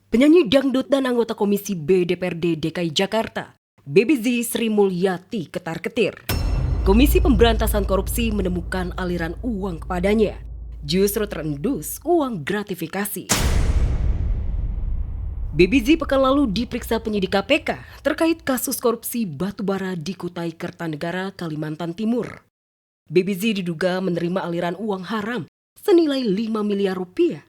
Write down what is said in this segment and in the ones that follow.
Penyanyi dangdut dan anggota Komisi B DPRD DKI Jakarta, Baby Z Sri Mulyati ketar-ketir. Komisi Pemberantasan Korupsi menemukan aliran uang kepadanya, justru terendus uang gratifikasi. Baby Z pekan lalu diperiksa penyidik KPK terkait kasus korupsi batubara di Kutai Kertanegara, Kalimantan Timur. Baby Z diduga menerima aliran uang haram senilai 5 miliar rupiah.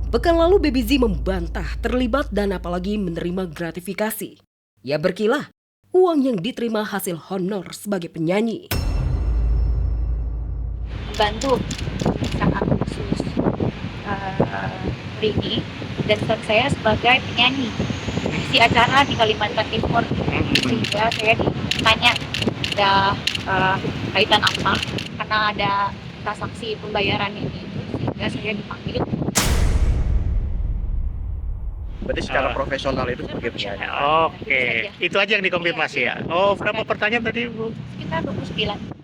Pekan lalu Baby Z membantah terlibat dan apalagi menerima gratifikasi. Ia berkilah uang yang diterima hasil honor sebagai penyanyi. Bantu sangat khusus Rini dan status saya sebagai penyanyi di acara di Kalimantan Timur, sehingga saya ditanya ada kaitan apa karena ada transaksi pembayaran ini, sehingga saya dipanggil. Berarti secara profesional itu sebagai penyanyi. Oke, itu aja yang dikonfirmasi ya. Oh, berapa pertanyaan tadi, Bu? Sekitar 29.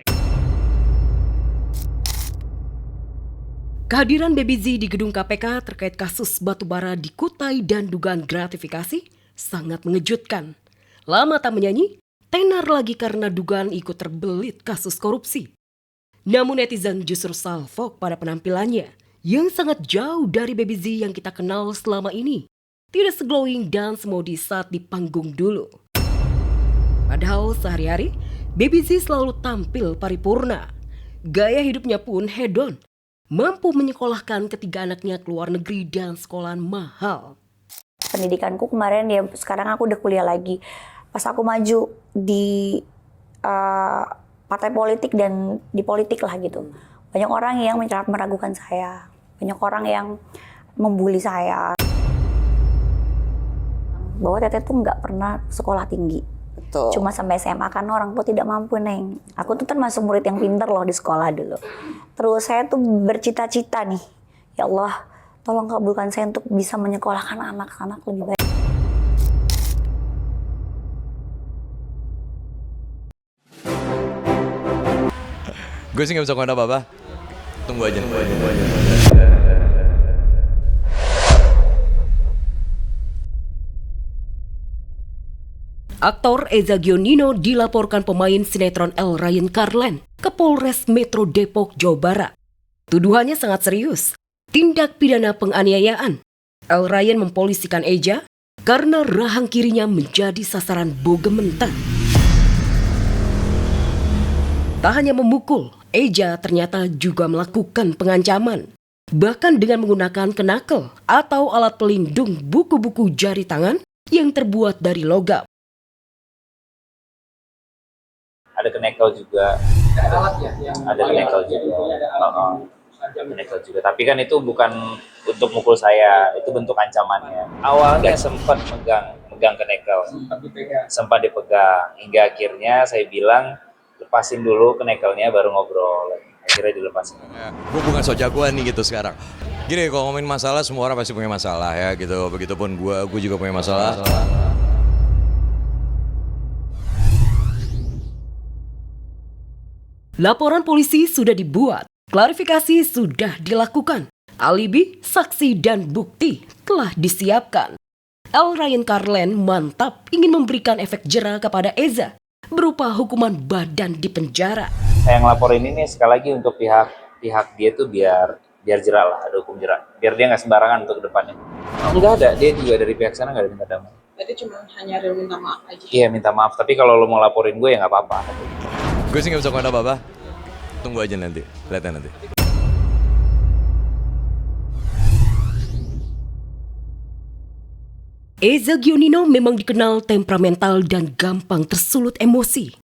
Kehadiran Baby Z di gedung KPK terkait kasus batubara di Kutai dan dugaan gratifikasi sangat mengejutkan. Lama tak menyanyi, tenar lagi karena dugaan ikut terbelit kasus korupsi. Namun netizen justru salfok pada penampilannya yang sangat jauh dari Baby Z yang kita kenal selama ini. Tidak seglowing dan semodis saat di panggung dulu. Padahal sehari-hari, Baby Z selalu tampil paripurna. Gaya hidupnya pun hedon. Mampu menyekolahkan ketiga anaknya ke luar negeri dan sekolahan mahal. Pendidikanku kemarin ya, sekarang aku udah kuliah lagi. Pas aku maju di partai politik dan di politik lah gitu. Banyak orang yang meragukan saya. Banyak orang yang membuli saya. Bahwa Teteh tuh nggak pernah sekolah tinggi. Betul. Cuma sampai SMA karena orang tua tidak mampu, Neng. Aku tuh termasuk murid yang pinter loh di sekolah dulu. Terus saya tuh bercita-cita nih, ya Allah, tolong kabulkan saya untuk bisa menyekolahkan anak-anak lebih baik. Gue sih gak bisa komen apa-apa. Tunggu aja. Aktor Eza Gionino dilaporkan pemain sinetron El Ryan Carlen ke Polres Metro Depok, Jawa Barat. Tuduhannya sangat serius, tindak pidana penganiayaan. El Ryan mempolisikan Eja karena rahang kirinya menjadi sasaran bogementan. Tak hanya memukul, Eja ternyata juga melakukan pengancaman. Bahkan dengan menggunakan kenakel atau alat pelindung buku-buku jari tangan yang terbuat dari logam. Ada kenekel juga, ada kenekel juga. Tapi kan itu bukan untuk mukul saya, itu bentuk ancamannya. Awalnya sempat megang kenekel, sempat dipegang, hingga akhirnya saya bilang lepasin dulu kenekelnya baru ngobrol. Akhirnya dilepasin. Gue bukan sok jagoan nih gitu sekarang. Gini, kalau ngomongin masalah, semua orang pasti punya masalah ya gitu. Begitupun gue juga punya masalah. Laporan polisi sudah dibuat, klarifikasi sudah dilakukan, alibi, saksi, dan bukti telah disiapkan. El Ryan Carlen mantap ingin memberikan efek jera kepada Eza berupa hukuman badan di penjara. Saya ngelaporin ini sekali lagi untuk pihak dia tuh biar jerak lah, ada hukum jerak. Biar dia nggak sembarangan untuk kedepannya. Enggak ada, dia juga dari pihak sana nggak ada minta damai. Berarti cuma hanya ada minta maaf aja? Iya, minta maaf. Tapi kalau lo mau laporin gue ya nggak apa-apa. Gue sih gak bisa komen apa-apa. Tunggu aja nanti, lihatnya nanti. Eza Gionino memang dikenal temperamental dan gampang tersulut emosi.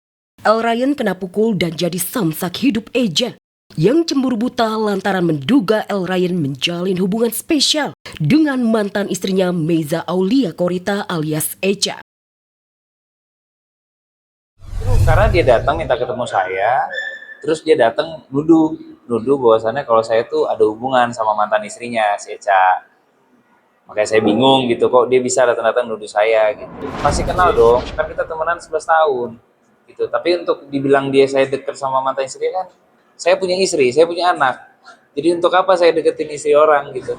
El Ryan kena pukul dan jadi samsak hidup Eja yang cemburu buta lantaran menduga El Ryan menjalin hubungan spesial dengan mantan istrinya Meiza Aulia Korita alias Eja. Karena dia datang minta ketemu saya, terus dia datang nuduh bahwasannya kalau saya tuh ada hubungan sama mantan istrinya si Eca. Makanya saya bingung gitu, kok dia bisa datang-datang nuduh saya gitu. Pasti kenal dong, kan kita temenan 11 tahun gitu. Tapi untuk dibilang saya deket sama mantan istri kan, saya punya istri, saya punya anak. Jadi untuk apa saya deketin istri orang gitu.